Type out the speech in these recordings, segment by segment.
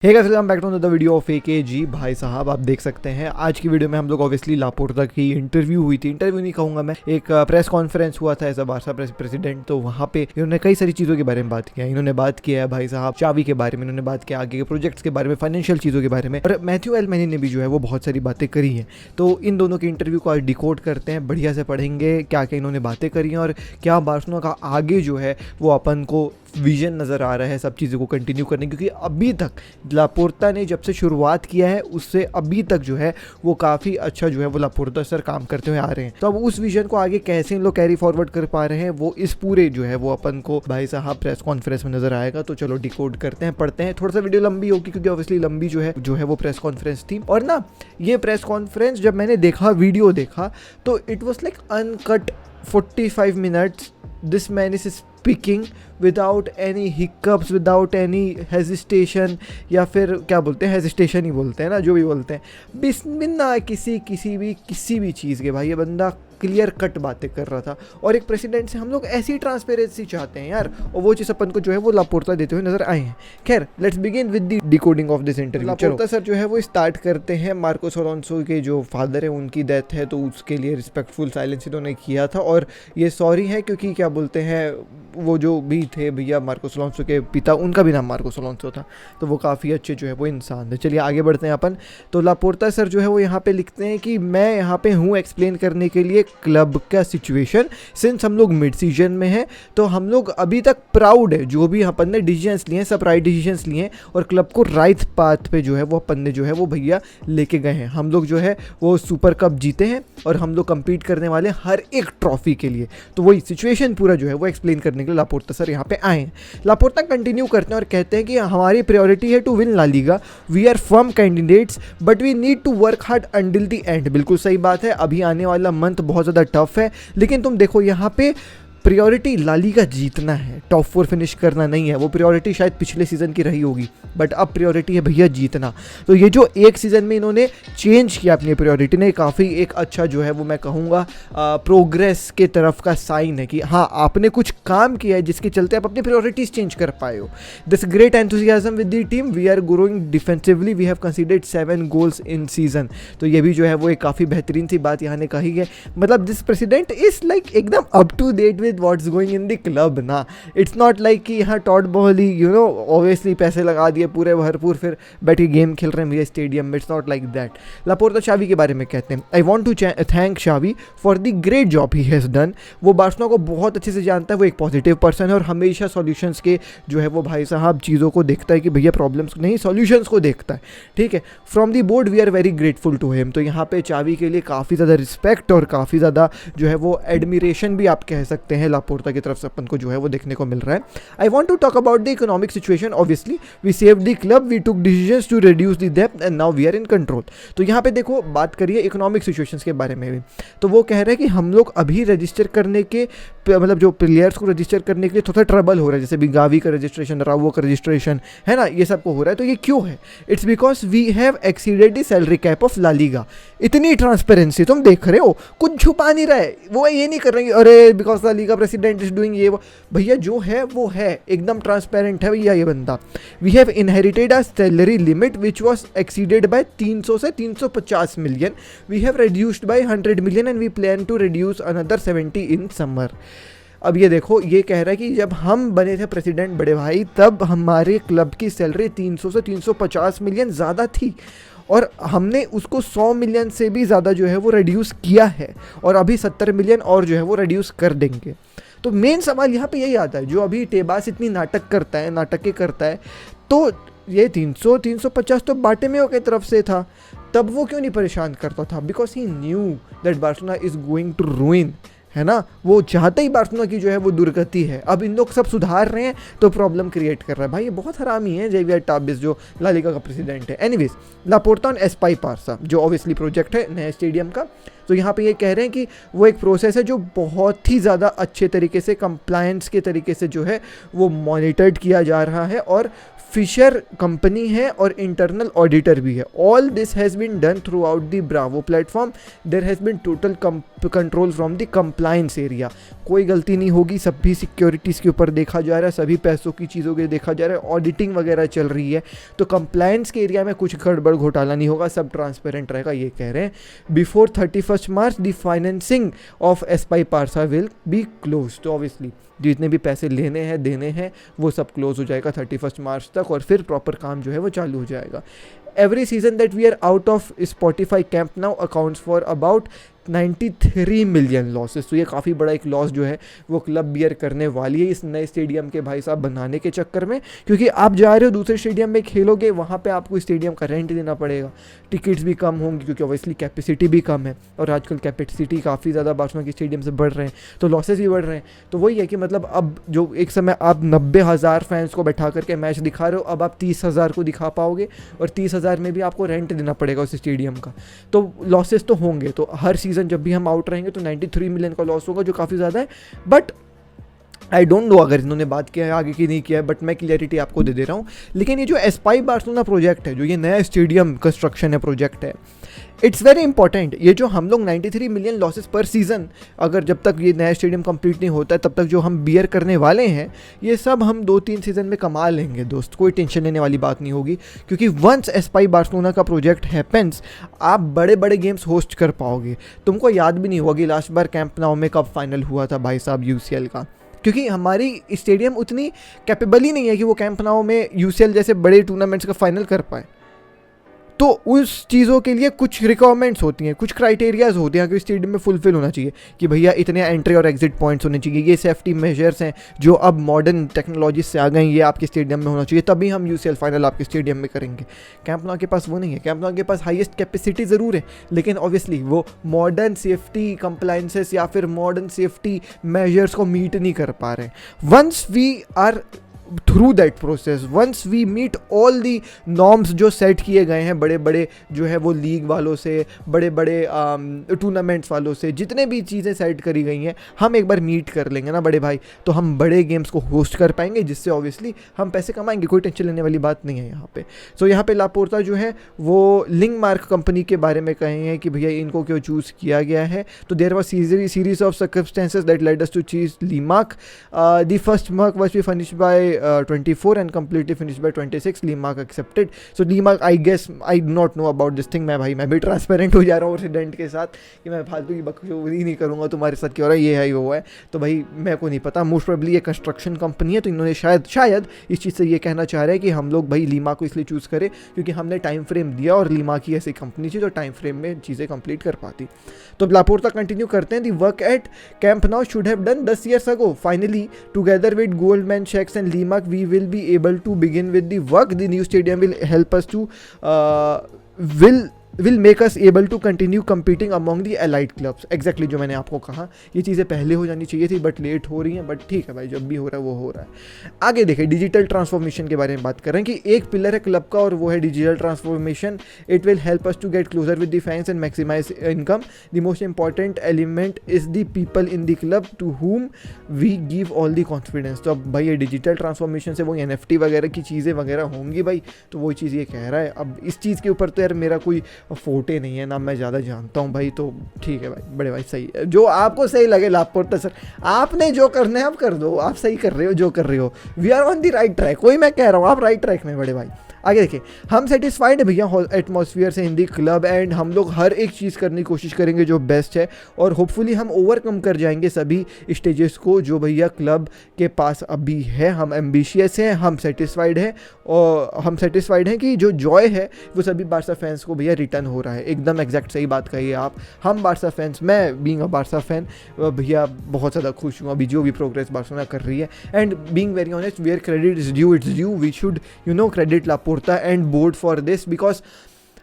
Hey guys, welcome back to the video of AKG. भाई साहब, आप देख सकते हैं आज की वीडियो में हम लोग ऑब्वियसली लापोर्ता की इंटरव्यू हुई थी। इंटरव्यू नहीं कहूंगा मैं, एक प्रेस कॉन्फ्रेंस हुआ था एज अ बारसा प्रेसिडेंट। तो वहाँ पे इन्होंने कई सारी चीज़ों के बारे में बात किया। इन्होंने बात किया है भाई साहब चावी के बारे में, इन्होंने बात किया आगे के प्रोजेक्ट्स के बारे में, फाइनेंशियल चीज़ों के बारे में, और मैथ्यू एलमैनी ने भी जो है वो बहुत सारी बातें करी हैं। तो इन दोनों की इंटरव्यू को आज डिकोड करते हैं, बढ़िया से पढ़ेंगे क्या क्या इन्होंने बातें करी हैं और क्या बार्सिलोना का आगे जो है वो अपन को विजन नज़र आ रहा है सब चीज़ों को कंटिन्यू करने। क्योंकि अभी तक लापोर्ता ने जब से शुरुआत किया है उससे अभी तक जो है वो काफ़ी अच्छा जो है वो लापोर्ता सर काम करते हुए आ रहे हैं। तो अब उस विजन को आगे कैसे इन लोग कैरी फॉरवर्ड कर पा रहे हैं वो इस पूरे जो है वो अपन को भाई साहब प्रेस कॉन्फ्रेंस में नजर आएगा। तो चलो डिकोड करते हैं, पढ़ते हैं। थोड़ा सा वीडियो लंबी होगी क्योंकि ऑब्वियसली लंबी जो है वो प्रेस कॉन्फ्रेंस थी। और ना ये प्रेस कॉन्फ्रेंस जब मैंने देखा, वीडियो देखा, तो it was like uncut 45 minutes. This man is speaking without any hiccups, without any hesitation, या फिर क्या बोलते हैं, हेजिटेशन ही बोलते हैं ना, जो भी बोलते हैं, बिना किसी भी चीज़ के। भाई ये बंदा क्लियर कट बातें कर रहा था। और एक प्रेसिडेंट से हम लोग ऐसी ट्रांसपेरेंसी चाहते हैं यार, और वो चीज़ अपन को जो है वो लापोर्ता देते हुए नजर आए हैं। खैर, let's begin with the decoding of this interview. Laporta sir जो है वो स्टार्ट करते हैं। मार्कोस अलोंसो के जो फादर है उनकी डेथ है, तो उसके लिए रिस्पेक्टफुल साइलेंस इन्होंने किया था। और ये सॉरी है क्योंकि क्या बोलते हैं, वो जो भी थे भैया मार्कोस अलोंसो के पिता, उनका भी नाम मार्कोस अलोंसो था, तो वो काफ़ी अच्छे जो है वो इंसान थे। चलिए आगे बढ़ते हैं अपन। तो लापोर्ता सर जो है वो यहाँ पे लिखते हैं कि मैं यहाँ पे हूँ एक्सप्लेन करने के लिए क्लब का सिचुएशन। सिंस हम लोग मिड सीजन में हैं तो हम लोग अभी तक प्राउड है, जो भी अपन ने डिसीजंस लिए हैं सब राइट डिसीजंस लिए हैं, और क्लब को राइट पाथ पे जो है वो अपन ने जो है वो भैया लेके गए हैं। हम लोग जो है वो सुपर कप जीते हैं और हम लोग कम्पीट करने वाले हर एक ट्रॉफी के लिए। तो वही सिचुएशन पूरा जो है वो एक्सप्लेन करने के लिए लापोर्ता सर यहाँ पे आए हैं। लापोर्ता कंटिन्यू करते हैं और कहते हैं कि हमारी प्रायोरिटी है to win La Liga. We are firm candidates but we need to work hard until the end. बिल्कुल सही बात है, अभी आने वाला मंथ बहुत ज़्यादा टफ है, लेकिन तुम देखो यहाँ पे प्रायोरिटी ला लीगा जीतना है, टॉप 4 फिनिश करना नहीं है। वो प्रायोरिटी शायद पिछले सीज़न की रही होगी, बट अब प्रायोरिटी है भैया जीतना। तो ये जो एक सीज़न में इन्होंने चेंज किया अपनी प्रायोरिटी ने, काफ़ी एक अच्छा जो है वो मैं कहूँगा प्रोग्रेस के तरफ का साइन है कि हाँ आपने कुछ काम किया है जिसके चलते आप अपनी प्रायोरिटीज़ चेंज कर पाए हो। This great enthusiasm with the team, we are growing defensively, we have considered 7 goals in season. तो ये भी जो है वो एक काफ़ी बेहतरीन सी बात यहाँ ने कही है। मतलब दिस प्रेसिडेंट इज़ लाइक एकदम up to date with what's going in the club ना। इट्स नॉट लाइक कि यहाँ टॉड बॉहली ऑब्वियसली पैसे लगा दिए पूरे भरपूर, फिर बैठ के गेम खेल रहे हैं भैया स्टेडियम में। It's not like that. Laporta Xavi के बारे में कहते हैं, I want to thank Xavi for the great job he has done. वो बार्सिलोना को बहुत अच्छे से जानता है, वो एक पॉजिटिव पर्सन है और हमेशा सॉल्यूशंस के जो है वो भाई साहब चीज़ों को देखता है कि भैया प्रॉब्लम्स नहीं सॉल्यूशंस को देखता है। ठीक है, from the board we are very grateful to him. तो यहाँ पे चावी के लिए काफ़ी ज़्यादा रिस्पेक्ट और काफ़ी ज़्यादा जो है वो एडमिरेशन भी आप कह सकते हैं लापोर्ता की तरफ से अपन को जो है वो देखने को मिल रहा है। I want to talk about the economic situation. Obviously we save the club, we took decisions to reduce the डेब्ट and now we are in control. तो यहाँ पे देखो बात करिए इकोनॉमिक सिचुएशंस के बारे में भी। तो वो कह रहे हैं कि हम लोग अभी रजिस्टर करने के मतलब जो प्लेयर्स को रजिस्टर करने के लिए थोड़ा ट्रबल हो रहा है, जैसे बिगावी का रजिस्ट्रेशन, रावो का रजिस्ट्रेशन है ना, ये सबको हो रहा है। तो ये क्यों है? It's because we have exceeded the salary cap of La Liga. इतनी ट्रांसपेरेंसी तुम देख रहे हो, कुछ छुपा नहीं रहा है। वो ये नहीं कर रहे हैं अरे because La Liga president is doing ये वो। भैया जो है वो है, एकदम ट्रांसपेरेंट है भैया ये बंदा। We have inherited a salary limit which was exceeded by 300 से 350 million. We have reduced by 100 million and we plan to reduce another 70 in summer. अब ये देखो, ये कह रहा है कि जब हम बने थे प्रेसिडेंट बड़े भाई, तब हमारे क्लब की सैलरी 300 से 350 मिलियन ज़्यादा थी और हमने उसको 100 मिलियन से भी ज़्यादा जो है वो रिड्यूस किया है, और अभी 70 मिलियन और जो है वो रिड्यूस कर देंगे। तो मेन सवाल यहाँ पे यही आता है, जो अभी टेबास इतनी नाटकें करता है, तो ये 300-350 तो बार्टोमेओ की तरफ से था, तब वो क्यों नहीं परेशान करता था? Because he knew that Barcelona is going to ruin, है ना। वो चाहते ही बार्सिलोना की जो है वो दुर्गति है। अब इन लोग सब सुधार रहे हैं तो प्रॉब्लम क्रिएट कर रहा है। भाई ये बहुत हरामी है जेवियर टाबिस जो ला लीगा का प्रेसिडेंट है। एनीवेज, लापोर्ता ऑन एस्पाई पार्सा जो ऑब्वियसली प्रोजेक्ट है नए स्टेडियम का। तो यहाँ पे ये कह रहे हैं कि वो एक प्रोसेस है जो बहुत ही ज़्यादा अच्छे तरीके से कंप्लायंस के तरीके से जो है वो मॉनिटर्ड किया जा रहा है, और फिशर कंपनी है और इंटरनल ऑडिटर भी है. All this has been done throughout the Bravo platform. There has been total control from the compliance area. कोई गलती नहीं होगी, सभी सिक्योरिटीज़ के ऊपर देखा जा रहा है, सभी पैसों की चीज़ों के देखा जा रहा है, ऑडिटिंग वगैरह चल रही है. तो कंप्लायंस के एरिया में कुछ गड़बड़ घोटाला नहीं होगा, सब ट्रांसपेरेंट रहेगा, ये कह रहे हैं. Before 31 March the financing of Espai Barca will be close. तो ऑब्वियसली जितने भी पैसे लेने हैं देने हैं वो सब क्लोज हो जाएगा 31 मार्च तक, और फिर प्रॉपर काम जो है वो चालू हो जाएगा. Every season that we are out of Spotify camp now accounts for about 93 million losses. तो ये काफ़ी बड़ा एक लॉस जो है वो क्लब बियर करने वाली है इस नए स्टेडियम के भाई साहब बनाने के चक्कर में, क्योंकि आप जा रहे हो दूसरे स्टेडियम में खेलोगे, वहाँ पे आपको स्टेडियम का रेंट देना पड़ेगा, टिकट्स भी कम होंगी क्योंकि ऑब्वियसली कैपेसिटी भी कम है, और आजकल कैपेसिटी काफ़ी ज़्यादा बार्सिलोना के स्टेडियम से बढ़ रहे हैं, तो लॉसेस भी बढ़ रहे हैं. तो वही है कि मतलब अब जो एक समय आप 90,000 फैंस को बैठा करके मैच दिखा रहे हो, अब आप 30,000 को दिखा पाओगे, और 30,000 में भी आपको रेंट देना पड़ेगा उस स्टेडियम का. तो लॉसेस तो होंगे. तो हर सीज़न जब भी हम आउट रहेंगे तो 93 मिलियन का लॉस होगा, जो काफ़ी ज़्यादा है. बट आई डोंट नो अगर इन्होंने बात किया है आगे की नहीं किया है, बट मैं क्लियरिटी आपको दे रहा हूँ. लेकिन ये जो एस्पाई बार्सिलोना प्रोजेक्ट है, जो ये नया स्टेडियम कंस्ट्रक्शन है प्रोजेक्ट है, इट्स वेरी इंपॉर्टेंट. ये जो हम लोग 93 मिलियन लॉसेस पर सीज़न, अगर जब तक ये नया स्टेडियम कंप्लीट नहीं होता है तब तक जो हम बियर करने वाले हैं, ये सब हम 2-3 सीज़न में कमा लेंगे दोस्त. कोई टेंशन लेने वाली बात नहीं होगी, क्योंकि वंस एस्पाई बार्सिलोना का प्रोजेक्ट हैपेंस, आप बड़े बड़े गेम्स होस्ट कर पाओगे. तुमको याद भी नहीं होगा कि लास्ट बार कैंप नाउ में कब फाइनल हुआ था भाई साहब यूसीएल का, क्योंकि हमारी स्टेडियम उतनी कैपेबल ही नहीं है कि वो कैंप नाउ में यूसीएल जैसे बड़े टूर्नामेंट्स का फाइनल कर पाए. तो उस चीज़ों के लिए कुछ रिक्वायरमेंट्स होती हैं, कुछ क्राइटेरियाज होते हैं कि स्टेडियम में फुलफिल होना चाहिए, कि भैया इतने एंट्री और एग्जिट पॉइंट्स होने चाहिए, ये सेफ्टी मेजर्स हैं जो अब मॉडर्न टेक्नोलॉजी से आ गए, ये आपके स्टेडियम में होना चाहिए, तभी हम यूसीएल फाइनल आपके स्टेडियम में करेंगे. कैंप नाउ के पास वो नहीं है. कैंप नाउ के पास हाईएस्ट कैपेसिटी ज़रूर है, लेकिन ऑब्वियसली वो मॉडर्न सेफ्टी कंप्लायंसेस या फिर मॉडर्न सेफ्टी मेजर्स को मीट नहीं कर पा रहे. Once we are through that process, once we meet all the norms जो सेट किए गए हैं बड़े बड़े जो है वो लीग वालों से, बड़े बड़े टूर्नामेंट्स वालों से, जितने भी चीज़ें सेट करी गई हैं, हम एक बार मीट कर लेंगे ना बड़े भाई, तो हम बड़े गेम्स को होस्ट कर पाएंगे, जिससे ऑब्वियसली हम पैसे कमाएंगे. कोई टेंशन लेने वाली बात नहीं है यहाँ पे. सो यहाँ पे लापोर्ता जो है वो लिंकमार्क कंपनी के बारे में कहे हैं कि भैया इनको क्यों चूज़ किया गया है. तो there was series of circumstances that led us to choose Limak. The first mark was be finished by 24 and completely finished by 26. Limac accepted. So Limac, I guess I do not know about this thing. मैं भी transparent हो जा रहा हूँ resident के साथ कि मैं फालतू की बकचोदी नहीं करूँगा तुम्हारे साथ, क्या हो रहा है, ये है वो है. तो भाई मेरे को नहीं पता. मोस्ट प्रोबेबली ये कंस्ट्रक्शन कंपनी है, तो इन्होंने शायद इस चीज़ से ये कहना चाह रहे हैं कि हम लोग भाई लीमा को इसलिए चूज़ करें क्योंकि हमने टाइम फ्रेम दिया, और लीमा की ऐसी कंपनी थी जो टाइम फ्रेम में चीज़ें कंप्लीट कर पाती. तो लापोर्ता कंटिन्यू करते हैं. The work at camp now should have done 10 years ago. Finally, together with Goldman Sachs and Limac, we will be able to begin with the work. The new stadium will help us to will make us able to continue competing among the allied clubs. Exactly जो मैंने आपको कहा, ये चीज़ें पहले हो जानी चाहिए थी बट लेट हो रही हैं, बट ठीक है भाई, जब भी हो रहा है वो हो रहा है. आगे देखें, डिजिटल ट्रांसफॉर्मेशन के बारे में बात कर रहे हैं कि एक पिलर है क्लब का और वो है digital transformation. It will help us to get closer with the fans and maximise income. The most important element is the people in the club to whom we give all the confidence. तो अब भाई ये digital transformation से वो NFT वगैरह की चीज़ें वगैरह होंगी भाई, तो वो चीज़ ये कह रहा है. अब इस चीज़ के ऊपर तो यार मेरा कोई फोटे नहीं है ना, मैं ज़्यादा जानता हूँ भाई, तो ठीक है भाई बड़े भाई, सही है जो आपको सही लगे लापोर्ता सर, आपने जो करना है आप कर दो, आप सही कर रहे हो जो कर रहे हो. We are on the right track, वही मैं कह रहा हूँ, आप राइट ट्रैक में बड़े भाई. आगे देखिए, हम सेटिस्फाइड है भैया एटमॉस्फेयर से इन दी क्लब, एंड हम लोग हर एक चीज़ करने की कोशिश करेंगे जो बेस्ट है, और होपफुली हम ओवरकम कर जाएंगे सभी स्टेजेस को जो भैया क्लब के पास अभी है. हम एम्बिशियस हैं, हम सेटिस्फाइड हैं, और हम सेटिस्फाइड हैं कि जो जॉय है वो सभी बार्सा फैंस को भैया रिटर्न हो रहा है. एकदम एग्जैक्ट सही बात कही है आप. हम बार्सा फैंस, मैं बीइंग अ बार्सा फैन भैया बहुत ज़्यादा खुश हूँ अभी जो भी प्रोग्रेस बार्सिलोना कर रही है. And being very honest, where credit is due it's due. We should credit Laporta and board for this, because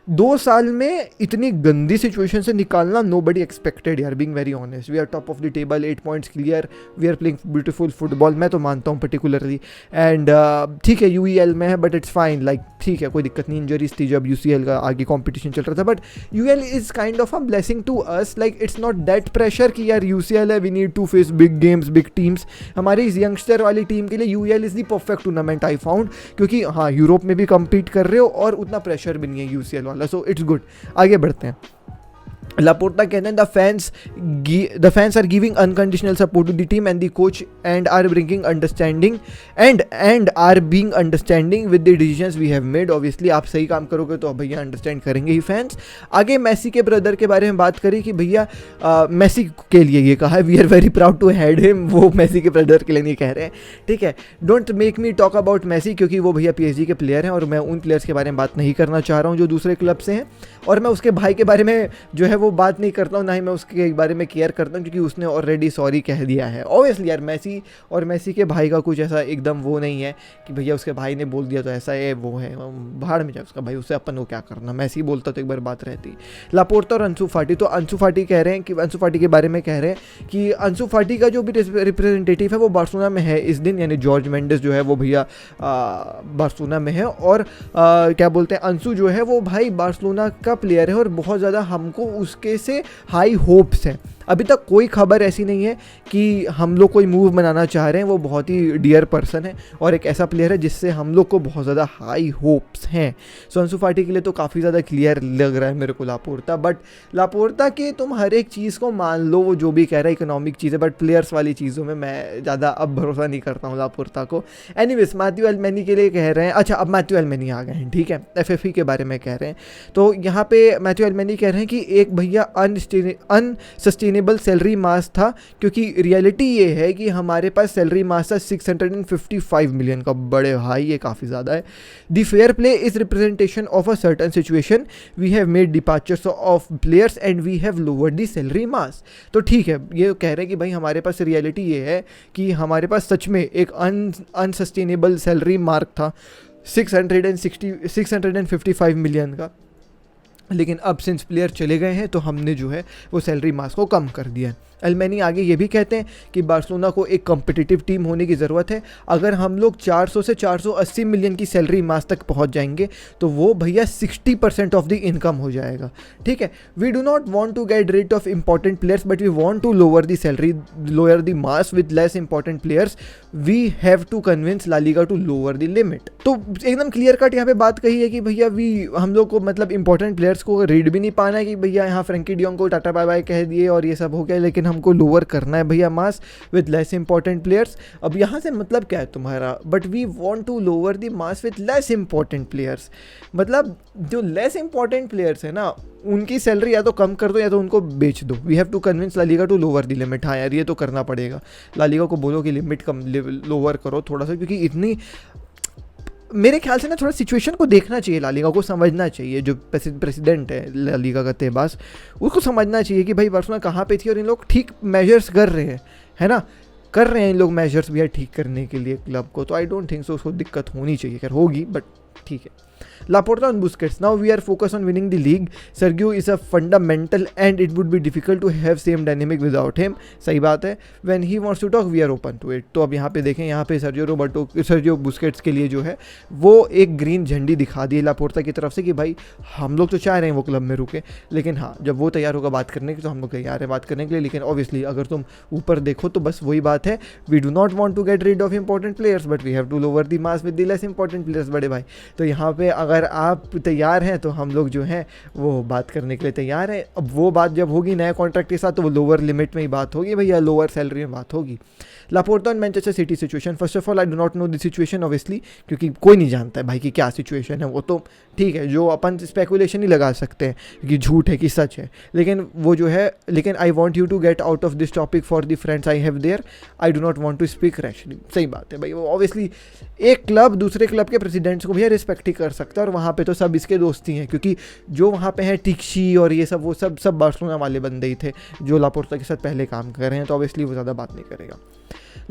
2 साल में इतनी गंदी सिचुएशन से निकालना नोबडी एक्सपेक्टेड यार, being very honest. We are top of the table, 8 points clear, we are playing beautiful football, मैं तो मानता हूँ पर्टिकुलरली। एंड ठीक है यूईएल में है बट इट्स फाइन, लाइक ठीक है कोई दिक्कत नहीं, इंजरीज थी जब यूसीएल का आगे कॉम्पिटिशन चल रहा था, but UEL is kind of a blessing to us, like it's not that pressure कि यार यूसीएल है, we need to face big games big teams. हमारे इस यंगस्टर वाली टीम के लिए UEL is the perfect tournament I found, क्योंकि हाँ यूरोप में भी कम्पीट कर रहे हो और उतना प्रेशर भी नहीं है यूसीएल वाला, सो इट्स गुड। आगे बढ़ते हैं। लापोर्टा कहते हैं the fans are giving unconditional support to the team and the coach and are bringing understanding and are being understanding with the decisions we have made. Obviously आप सही काम करोगे तो भैया अंडरस्टैंड करेंगे ही फैंस। आगे मेसी के ब्रदर के बारे में बात करी कि भैया मेसी के लिए ये कहा है, we are very proud to had him, वो मेसी के ब्रदर के लिए नहीं कह रहे हैं, ठीक है। Don't make me talk about Messi, क्योंकि वो भैया पीएसजी के प्लेयर हैं और मैं उन प्लेयर्स के बारे में बात नहीं करना चाह रहा हूँ जो दूसरे क्लब से हैं, और मैं उसके भाई के बारे में जो है वो बात नहीं करता हूँ, ना ही मैं उसके बारे में केयर करता हूँ, क्योंकि उसने ऑलरेडी सॉरी कह दिया है। ऑब्वियसली यार मेसी और मेसी के भाई का कुछ ऐसा एकदम वो नहीं है कि भैया उसके भाई ने बोल दिया तो ऐसा है वो है, भाड़ में जाए उसका भाई, उससे अपन को क्या करना, मेसी बोलता तो एक बार बात रहती। लापोर्टा और अंसु फाटी, तो अंसु फाटी कह रहे हैं कि अंसु फाटी के बारे में कह रहे हैं कि अंसु फाटी का जो भी रिप्रेजेंटेटिव है वो बार्सिलोना में है इस दिन, यानी जॉर्ज मेंडेस जो है वो भैया बार्सिलोना में है, और क्या बोलते हैं अंसु जो है वो भाई बार्सिलोना का प्लेयर है और बहुत ज़्यादा हमको उसके से हाई होप्स हैं। अभी तक कोई खबर ऐसी नहीं है कि हम लोग कोई मूव बनाना चाह रहे हैं, वो बहुत ही डियर पर्सन है और एक ऐसा प्लेयर है जिससे हम लोग को बहुत ज़्यादा हाई होप्स हैं। सो अंसु फाटी के लिए तो काफ़ी ज़्यादा क्लियर लग रहा है मेरे को लापोर्टा, बट लापोर्टा के तुम हर एक चीज़ को मान लो वो जो भी कह रहा है इकोनॉमिक चीज़ है, बट प्लेयर्स वाली चीज़ों में मैं ज़्यादा अब भरोसा नहीं करता हूँ लापोर्टा को। एनीवेज मैथ्यू एल्मेनी के लिए कह रहे हैं, अच्छा अब मैथ्यू एल्मेनी आ गए हैं, ठीक है, एफएफई के बारे में कह रहे हैं। तो यहाँ पे मैथ्यू एल्मेनी कह रहे हैं कि एक भैया अनसस्टेनेबल सैलरी मास था, क्योंकि रियलिटी ये है कि हमारे पास सैलरी मास था 655 मिलियन का, बड़े भाई ये काफ़ी ज़्यादा है। The fair play is representation of a certain situation, we have made departures of players and we have lowered the salary mass. तो ठीक है, ये कह रहे हैं कि भाई हमारे पास रियलिटी ये है कि हमारे पास सच में एक अनसस्टेनेबल सैलरी मार्क था 655 मिलियन का, लेकिन अब सिंस प्लेयर चले गए हैं तो हमने जो है वो सैलरी मास को कम कर दिया है। एल्मेनी आगे ये भी कहते हैं कि बार्सिलोना को एक कॉम्पिटिटिव टीम होने की ज़रूरत है। अगर हम लोग 400 से 480 मिलियन की सैलरी मास तक पहुंच जाएंगे तो वो भैया 60% ऑफ द इनकम हो जाएगा, ठीक है। We do not want to get rid of important players but we want to lower the salary, lower the mass with less important players, we have to convince La Liga to lower the limit. तो एकदम clear cut यहाँ पे बात कही है कि भैया हम लोग को मतलब इंपॉर्टेंट प्लेयर्स को रीड भी नहीं पाना है कि भैया यहाँ फ्रैंकी डियोंग को टाटा बाय बाय कह दिए और ये सब हो गया, लेकिन हमको लोअर करना है भैया mass with less important players. अब यहाँ से मतलब क्या है तुम्हारा, but we want to lower the mass with less important players, मतलब जो लेस इंपॉर्टेंट प्लेयर्स है ना उनकी सैलरी या तो कम कर दो या तो उनको बेच दो। We have to convince La Liga to lower the limit. हाँ यार ये तो करना पड़ेगा, ला लीगा को बोलो कि लिमिट कम लोअर करो थोड़ा सा, क्योंकि इतनी मेरे ख्याल से ना थोड़ा सिचुएशन को देखना चाहिए, ला लीगा को समझना चाहिए, जो प्रेसिडेंट है ला लीगा का तेबास उसको समझना चाहिए कि भाई बार्सिलोना कहाँ पे थी और इन लोग ठीक मेजर्स कर रहे हैं, है ना, कर रहे हैं इन लोग मेजर्स भी है ठीक करने के लिए क्लब को। तो आई डोंट थिंक सो उसको दिक्कत होनी चाहिए, खैर होगी बट ठीक है। Laporta on Busquets. Now we are focused on winning the league. Sergio is a fundamental and it would be difficult to have same dynamic without him. सही बात है। When he wants to talk, we are open to it. तो अब यहाँ पे देखें, यहाँ पे सर्जियो बुस्केट्स के लिए जो है वो एक ग्रीन झंडी दिखा दी लापोर्टा की तरफ से कि भाई हम लोग तो चाह रहे हैं वो क्लब में रुके, लेकिन हाँ जब वो तैयार होगा बात करने की तो हम लोग तैयार है बात करने के लिए। लेकिन ऑब्वियसली अगर तुम ऊपर देखो तो बस वही बात है, we do not want to get rid of important players but we have to lower the mass with the less important players. बड़े भाई तो यहाँ पे अगर आप तैयार हैं तो हम लोग जो हैं वो बात करने के लिए तैयार हैं। अब वो बात जब होगी नया कॉन्ट्रैक्ट के साथ तो वो लोअर लिमिट में ही बात होगी भैया, लोअर सैलरी में बात होगी। Laporta and Manchester city situation, first of all I do not know the situation obviously, क्योंकि कोई नहीं जानता है भाई कि क्या सिचुएशन है, वो तो ठीक है जो अपन स्पेकुलेशन ही लगा सकते हैं कि झूठ है कि सच है, लेकिन वो जो है, लेकिन I want you to get out of this topic for the friends I have there, I do not want to speak rashly. सही बात है भाई, वो ऑब्वियसली एक क्लब दूसरे क्लब के प्रेसिडेंट्स को भी रिस्पेक्ट ही कर सकता है और वहाँ पे तो सब इसके दोस्त ही हैं, क्योंकि जो वहाँ पे हैं टिक्शी और ये सब वो सब बार्सिलोना वाले बंदे ही थे जो लापोर्टा के साथ पहले काम कर रहे हैं, तो ऑब्वियसली वो ज़्यादा बात नहीं करेगा।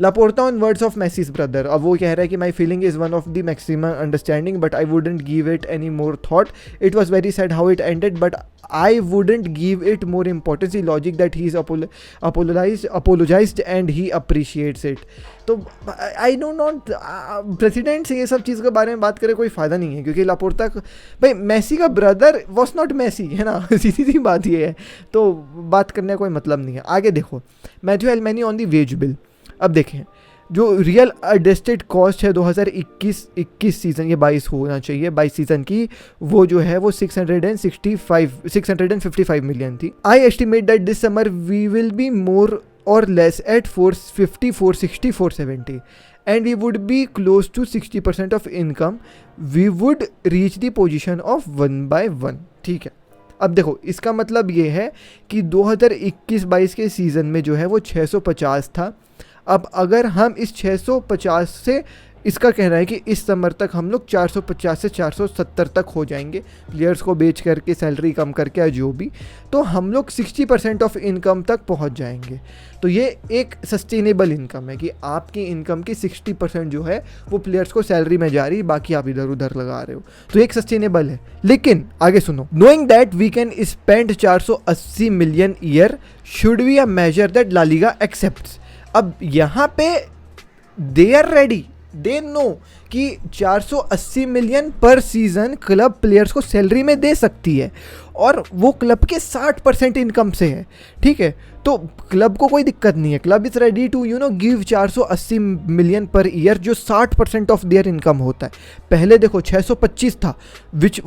Laporta on words of Messi's brother, अब वो कह रहा है कि my feeling is one of the maximum understanding but I wouldn't give it any more thought, it was very sad how it ended but I wouldn't give it more importance. The logic that he's apologized and he appreciates it. तो I do not president से ये सब चीज़ के बारे में बात करें कोई फ़ायदा नहीं है, क्योंकि लापोर्टा भाई मेसी का ब्रदर वॉज नॉट मेसी, है ना, सीधी सी बात ये है, तो बात करने का कोई मतलब नहीं है। आगे देखो, Mateu Alemany on the wage bill. अब देखें जो रियल एडजस्टेड कॉस्ट है 2021 सीज़न, ये 22 होना चाहिए, 22 सीज़न की, वो जो है वो 655 मिलियन थी। I estimate that this summer we will be more or less at 450, 460, 470 and we would be close to 60% of income, we would reach the position of 1/1। ठीक है, अब देखो इसका मतलब ये है कि 2021-22 के सीज़न में जो है वो 650 था। अब अगर हम इस 650 से, इसका कहना है कि इस समर तक हम लोग 450 से 470 तक हो जाएंगे, प्लेयर्स को बेच करके, सैलरी कम करके या जो भी, तो हम लोग 60% ऑफ इनकम तक पहुंच जाएंगे। तो ये एक सस्टेनेबल इनकम है कि आपकी इनकम की 60% जो है वो प्लेयर्स को सैलरी में जा रही है, बाकी आप इधर उधर लगा रहे हो, तो एक सस्टेनेबल है। लेकिन आगे सुनो, knowing that we can spend 480 million year should be a measure that La Liga accepts. अब यहाँ पे they are ready, they know कि 480 million per season club players को सैलरी में दे सकती है और वो क्लब के 60% इनकम से है। ठीक है, तो क्लब को कोई दिक्कत नहीं है, club is ready to give 480 million per year जो 60% ऑफ देयर इनकम होता है। पहले देखो 625 था which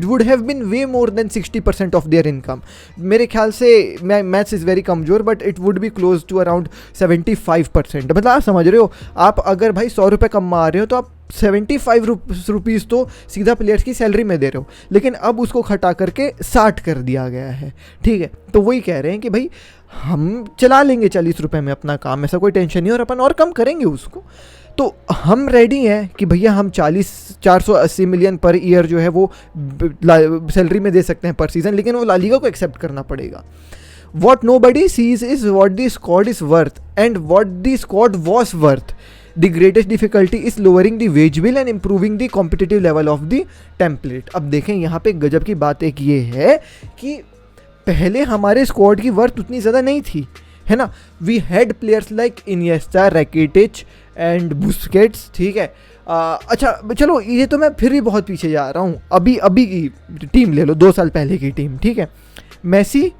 would have been way more than 60% of their income. मेरे ख्याल से मैथ्स इज़ वेरी कमज़ोर but it would be close to around 75%। मतलब आप समझ रहे हो, आप अगर भाई 100 रुपये कमा रहे हो तो आप 75 रुपीज़ तो सीधा प्लेयर्स की सैलरी में दे रहे हो, लेकिन अब उसको घटा करके 60 कर दिया गया है। ठीक है, तो वही कह रहे हैं कि भाई हम चला लेंगे 40 रुपये में अपना काम, ऐसा कोई टेंशन नहीं, और अपन और कम करेंगे उसको। तो हम रेडी हैं कि भैया हम 480 मिलियन पर ईयर जो है वो सैलरी में दे सकते हैं पर सीज़न, लेकिन वो ला लीगा को एक्सेप्ट करना पड़ेगा। What nobody sees is what the squad is worth and what the squad was worth. The greatest difficulty is lowering the wage bill and improving the competitive level of the template. अब देखें यहाँ पे गजब की बात एक ये है कि पहले हमारे स्क्वाड की वर्थ उतनी ज़्यादा नहीं थी, है ना। We had players like Iniesta, Rakitic and Busquets. ठीक है, अच्छा चलो ये तो मैं फिर भी बहुत पीछे जा रहा हूँ, अभी की टीम ले लो, 2 साल पहले की टीम। ठीक है, मेसी,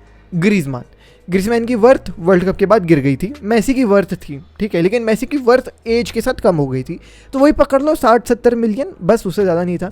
ग्रीजमैन की वर्थ वर्ल्ड कप के बाद गिर गई थी, मेसी की वर्थ थी। ठीक है, लेकिन मेसी की वर्थ एज के साथ कम हो गई थी, तो वही पकड़ लो 60-70 मिलियन, बस उससे ज़्यादा नहीं था।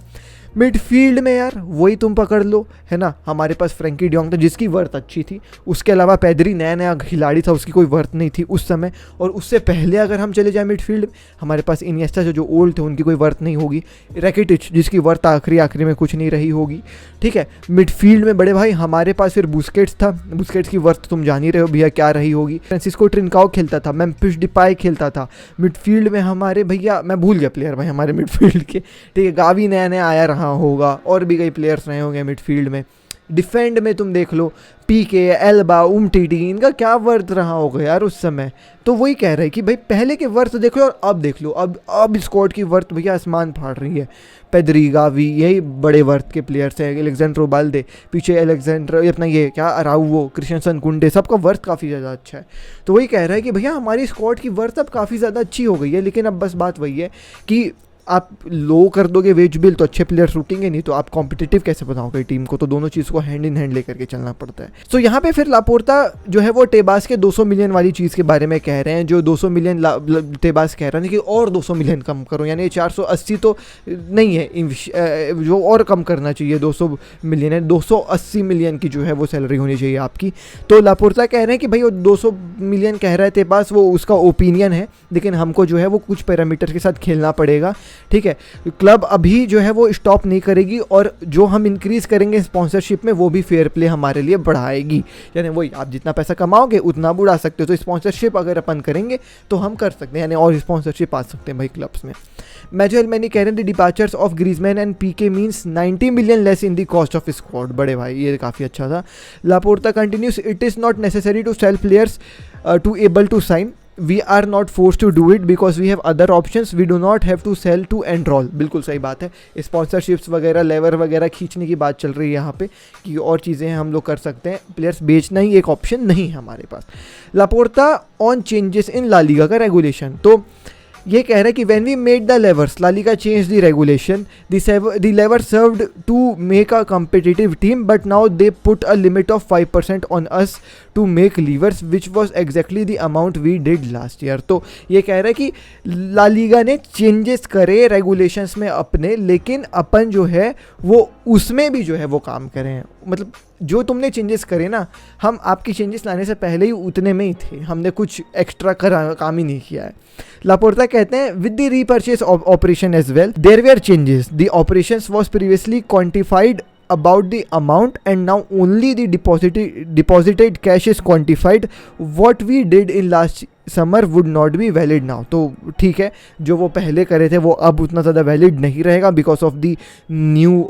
मिडफील्ड में यार वही तुम पकड़ लो, है ना। हमारे पास फ्रैंकी डियोंग था जिसकी वर्थ अच्छी थी, उसके अलावा पेद्री नया खिलाड़ी था, उसकी कोई वर्थ नहीं थी उस समय। और उससे पहले अगर हम चले जाए मिडफील्ड, हमारे पास इनिएस्टा जो ओल्ड थे उनकी कोई वर्थ नहीं होगी, रैकिटिच जिसकी वर्थ आखिरी में कुछ नहीं रही होगी। ठीक है, मिडफील्ड में बड़े भाई हमारे पास फिर बुस्केट्स था, बुस्केट्स की वर्थ तुम जान ही रहे हो भैया क्या रही होगी। फ्रांसिस्को ट्रिनकाओ खेलता था, मेम्फिस डिपाई खेलता था मिडफील्ड में हमारे, भैया मैं भूल गया प्लेयर भाई हमारे मिडफील्ड के। ठीक है, गावी नया आया रहा होगा, और भी कई प्लेयर्स रहे होंगे मिडफील्ड में। डिफेंड में तुम देख लो, पीके, एल्बा, उमटीटी, इनका क्या वर्थ रहा होगा यार उस समय। तो वही कह रहे हैं कि भाई पहले के वर्थ देख लो और अब देख लो, अब स्क्वाड की वर्थ भैया आसमान फाड़ रही है। पेद्री, गावी, यही बड़े वर्थ के प्लेयर्स हैं। एलेक्जेंड्रो बाल्दे, पीछे एलेक्जेंड्रो, अपना ये क्या अराउवो, क्रिश्चियनसन, कुंडे, सबका वर्थ काफ़ी ज़्यादा अच्छा है। तो वही कह रहा है कि भैया हमारी स्क्वाड की वर्थ अब काफ़ी ज़्यादा अच्छी हो गई है, लेकिन अब बस बात वही है कि आप लो कर दोगे वेज बिल तो अच्छे प्लेयर्स रुकेंगे नहीं, तो आप कॉम्पिटिटिव कैसे बनाओगे टीम को। तो दोनों चीज़ को हैंड इन हैंड लेकर के चलना पड़ता है। तो यहाँ पे फिर लापोर्ता जो है वो टेबास के 200 मिलियन वाली चीज़ के बारे में कह रहे हैं, जो 200 मिलियन टेबास कह रहे हैं कि और 200 मिलियन कम करो, यानी 480 तो नहीं है, जो और कम करना चाहिए 200 मिलियन है, 280 मिलियन की जो है वो सैलरी होनी चाहिए आपकी। तो लापोर्ता कह रहे हैं कि भाई वो 200 मिलियन कह रहा है टेबास, वो उसका ओपिनियन है, लेकिन हमको जो है वो कुछ पैरामीटर के साथ खेलना पड़ेगा। ठीक है, क्लब अभी जो है वो स्टॉप नहीं करेगी, और जो हम इंक्रीज़ करेंगे स्पॉन्सरशिप में वो भी फेयर प्ले हमारे लिए बढ़ाएगी। यानी वही आप जितना पैसा कमाओगे उतना बुढ़ा सकते हो, तो स्पॉन्सरशिप अगर अपन करेंगे तो हम कर सकते हैं, यानी और स्पॉन्सरशिप आ सकते हैं भाई क्लब्स में। मैथ्यू एल्मेनी कह रहे हैं the departures of Griezmann and PK means 90 million less in the cost of squad. बड़े भाई ये काफ़ी अच्छा था। Laporta continues, it is not necessary to sell players to able to sign, we are not force to do it because we have other options, we do not have to sell to enrol. बिल्कुल सही बात है, sponsorships वगैरह लेवर वगैरह खींचने की बात चल रही है यहाँ पे कि और चीज़ें हैं हम लोग कर सकते हैं, प्लेयर्स बेचना ही एक ऑप्शन नहीं है हमारे पास। Laporta on changes in La Liga का रेगुलेशन, तो ये कह रहा है कि when we made the levers, La Liga change the regulation, the lever served to make a competitive team but now they put a limit of 5% on us to make levers which was exactly the amount we did last year. तो ये कह रहा है कि La Liga ने changes करे regulations में अपने, लेकिन अपन जो है वो उसमें भी जो है वो काम करें। मतलब जो तुमने चेंजेस करे ना, हम आपकी चेंजेस लाने से पहले ही उतने में ही थे, हमने कुछ एक्स्ट्रा काम ही नहीं किया है। लापोर्ता कहते हैं with the repurchase operation as well there were changes, the operations was previously quantified about the amount and now only the deposited cash is quantified. What we did in last summer would not be valid now. तो ठीक है, जो वो पहले करे थे वो अब उतना ज़्यादा वैलिड नहीं रहेगा because of the new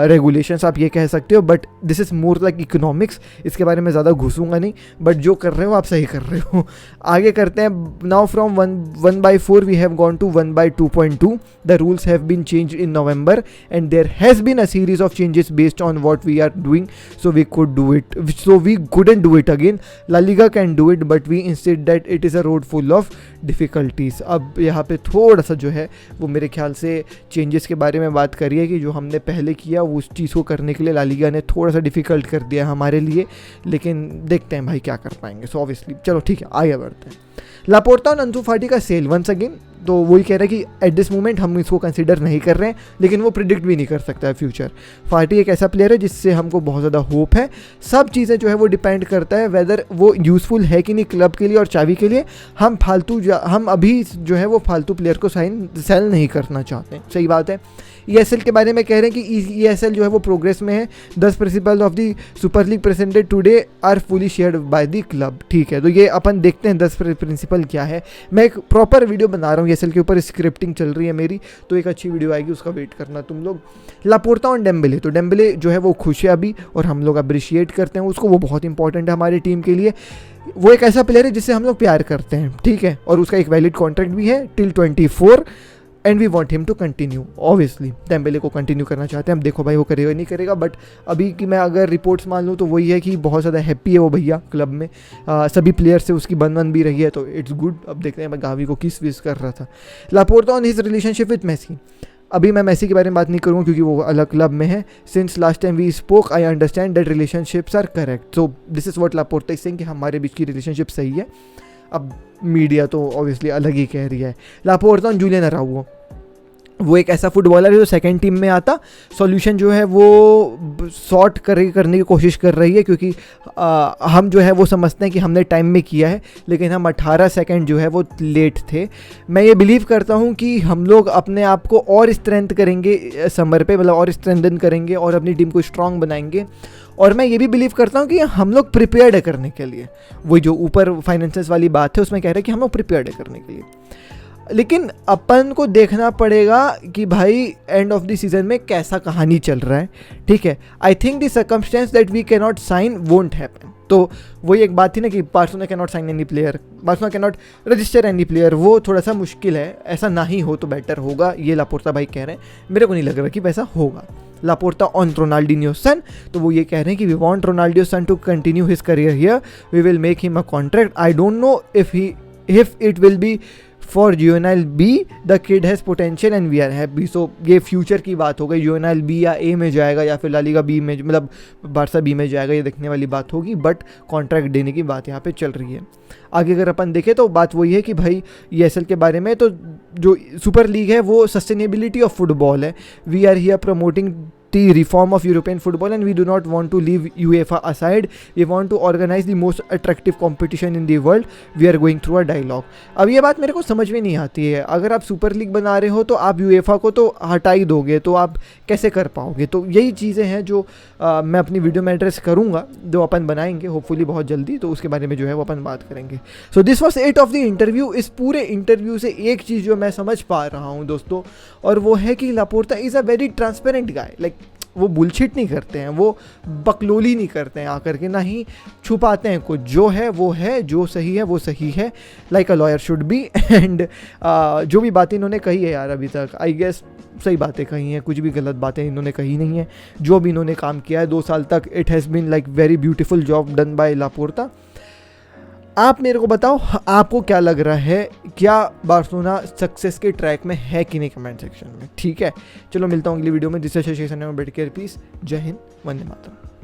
regulations, आप ये कह सकते हो। But this is more like economics, इसके बारे में ज़्यादा घुसूंगा नहीं, बट जो कर रहे हो आप सही कर रहे हो। आगे करते हैं, now from 1/4 we have gone to 1/2.2। The rules have been change in November and there has been a series of changes based on what we are doing, so we couldn't do it again. La Liga can do it but we insist that it is a road full of difficulties. अब यहाँ पे थोड़ा सा जो है वो मेरे ख्याल से चेंजेस के बारे में बात करिए कि जो हमने पहले किया वो उस चीज़ को करने के लिए ला लीगा ने थोड़ा सा डिफ़िकल्ट कर दिया हमारे लिए, लेकिन देखते हैं भाई क्या कर पाएंगे। सो ऑब्वियसली चलो ठीक है, आगे बढ़ते हैं। लापोर्ता और अंसू फाटी का सेल वंस अगेन, तो वही कह रहा है कि एट दिस मोमेंट हम इसको कंसिडर नहीं कर रहे हैं, लेकिन वो प्रिडिक्ट भी नहीं कर सकता है फ्यूचर। फाटी एक ऐसा प्लेयर है जिससे हमको बहुत ज़्यादा होप है। सब चीज़ें जो है वो डिपेंड करता है वेदर वो यूज़फुल है कि नहीं क्लब के लिए और चावी के लिए। हम अभी जो है वो फालतू प्लेयर को सेल नहीं करना चाहते हैं, सही बात है। ESL के बारे में कह रहे हैं कि ESL जो है वो प्रोग्रेस में है। 10 principal of the super league presented today are fully shared by the club. ठीक है, तो ये अपन देखते हैं 10 प्रिंसिपल क्या है। मैं एक प्रॉपर वीडियो बना रहा हूँ ESL के ऊपर, स्क्रिप्टिंग चल रही है मेरी, तो एक अच्छी वीडियो आएगी, उसका वेट करना तुम लोग। लापोर्ता और डेम्बेले, तो डेम्बेले जो है वो खुश है अभी और हम लोग अप्रिशिएट करते हैं उसको, वो बहुत इंपॉर्टेंट है हमारी टीम के लिए। वो एक ऐसा प्लेयर है जिससे हम लोग प्यार करते हैं, ठीक है, और उसका एक वैलिड कॉन्ट्रैक्ट भी है till 24 and we want him to continue. Obviously Dembele को कंटिन्यू करना चाहते हैं, अब देखो भाई वो करेगा नहीं करेगा, बट अभी की मैं अगर रिपोर्ट्स मान लूँ तो वही है कि बहुत ज़्यादा हैप्पी है वो भैया क्लब में, सभी प्लेयर से उसकी बन भी रही है, तो इट्स गुड। अब देखते हैं, मैं गावी को किस विस कर रहा था। Laporta on his relationship with Messi, अभी मैं मेसी के बारे में बात नहीं करूँगा क्योंकि वो अलग क्लब में है। Since last time we spoke I understand that relationships are correct, so this is what Laporta is saying कि हमारे बीच की रिलेशनशिप सही है। अब मीडिया तो ऑब्वियसली अलग ही कह रही है। लापोर्ता ऑन जूलियन अराउगो, वो एक ऐसा फुटबॉलर है जो सेकंड टीम में आता, सॉल्यूशन जो है वो सॉर्ट करने की कोशिश कर रही है, क्योंकि हम जो है वो समझते हैं कि हमने टाइम में किया है, लेकिन हम 18 सेकंड जो है वो लेट थे। मैं ये बिलीव करता हूँ कि हम लोग अपने आप को और स्ट्रेंथ करेंगे समर पे, मतलब और स्ट्रेंथन करेंगे और अपनी टीम को स्ट्रांग बनाएंगे। और मैं ये भी बिलीव करता हूँ कि हम लोग प्रिपेयर्ड है करने के लिए, वही जो ऊपर फाइनेंसेस वाली बात है उसमें कह रहे हैं कि हम लोग प्रिपेयर्ड है करने के लिए। लेकिन अपन को देखना पड़ेगा कि भाई एंड ऑफ द सीजन में कैसा कहानी चल रहा है, ठीक है। I think the circumstance that we can not sign won't happen, तो वही एक बात थी ना कि Barcelona can not sign any player, Barcelona can not register any player, वो थोड़ा सा मुश्किल है, ऐसा ना ही हो तो बेटर होगा, ये लापोर्ता भाई कह रहे हैं। मेरे को नहीं लग रहा कि वैसा होगा। लापोर्ता ऑन रोनाल्डिनियो सन, तो वो ये कह रहे हैं कि we want Ronaldo son to continue his career here, we will make him a contract. I don't know if it will be for juvenile B, the kid has potential and we are happy. So ये future की बात हो गई, juvenile B या ए में जाएगा या फिर ला लीगा बी में, मतलब बारसा बी में जाएगा, ये देखने वाली बात होगी, बट कॉन्ट्रैक्ट देने की बात यहाँ पे चल रही है। आगे अगर अपन देखें तो बात वही है कि भाई ESL के बारे में, तो जो सुपर लीग है वो सस्टेनेबिलिटी ऑफ फुटबॉल है। We are here promoting the reform of European football and we do not want to leave UEFA aside. We want to organize the most attractive competition in the world. We are going through a dialogue. अब ये बात मेरे को समझ में नहीं आती है, अगर आप सुपर लीग बना रहे हो तो आप UEFA को तो हटा ही दोगे, तो आप कैसे कर पाओगे? तो यही चीज़ें हैं जो मैं अपनी वीडियो में एड्रेस करूँगा, जो अपन बनाएंगे होपफुली बहुत जल्दी, तो उसके बारे में जो है वो अपन बात करेंगे। So this was it of the interview. इस पूरे इंटरव्यू से एक चीज़ जो मैं समझ पा रहा हूँ दोस्तों, और वो है कि Laporta is a very transparent guy. Like वो बुलशिट नहीं करते हैं, वो बकलोली नहीं करते हैं आकर के, ना ही छुपाते हैं कुछ। जो है वो है, जो सही है वो सही है, like a lawyer should be. And जो भी बातें इन्होंने कही है यार अभी तक, आई गेस सही बातें कही हैं, कुछ भी गलत बातें इन्होंने कही नहीं है। जो भी इन्होंने काम किया है 2 साल तक, it has been like very beautiful job done by Laporta. आप मेरे को बताओ आपको क्या लग रहा है, क्या बार्सिलोना सक्सेस के ट्रैक में है कि नहीं, कमेंट सेक्शन में। ठीक है, चलो मिलता हूँ अगली वीडियो में। This is Shashi Sanya, take care, peace, जय हिंद, वंदे मातरम।